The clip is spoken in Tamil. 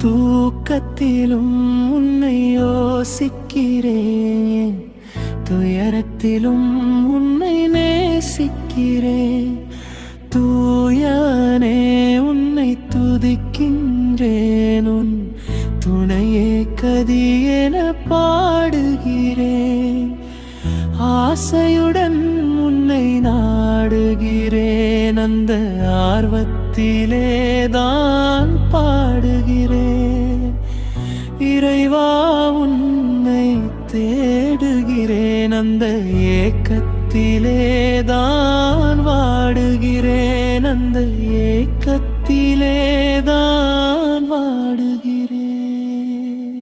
தூக்கத்திலும் உன்னை யோசிக்கிறேன், துயரத்திலும் உன்னை நேசிக்கிறேன். தூயானே உன்னை துதிக்கின்றேன், உன் துணையே கதியென பாடுகிறேன். ஆசையுடன் உன்னை நாடுகிறேன், அந்த ஆர்வத்திலேதான் பாடுகிறேன். இறைவா உன்னை தேடுகிறேன், அந்த ஏக்கத்திலேதான் வாடுகிறேன், அந்த ஏக்கத்திலே